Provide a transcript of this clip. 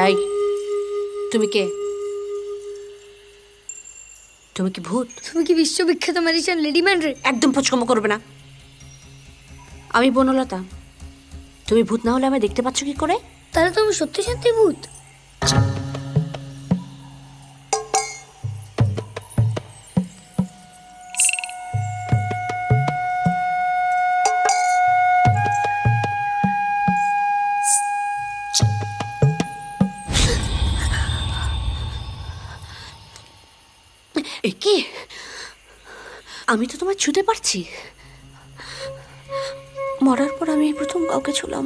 এই, তুমি কে? তুমি কি ভূত? তুমি কি বিশ্ববিখ্যাত ম্যাজিশিয়ান লেডি ম্যান্ড্রে? একদম পচকমো করবে না। আমি বনলতা। তুমি ভূত না হলে আমি দেখতে পাচ্ছ কি করে? তাহলে তুমি সত্যি সত্যি ভূত? এ কি? আমি তো তোমায় ছুতে পারছি। মরার পর আমি এই প্রথম কাউকে ছুলাম।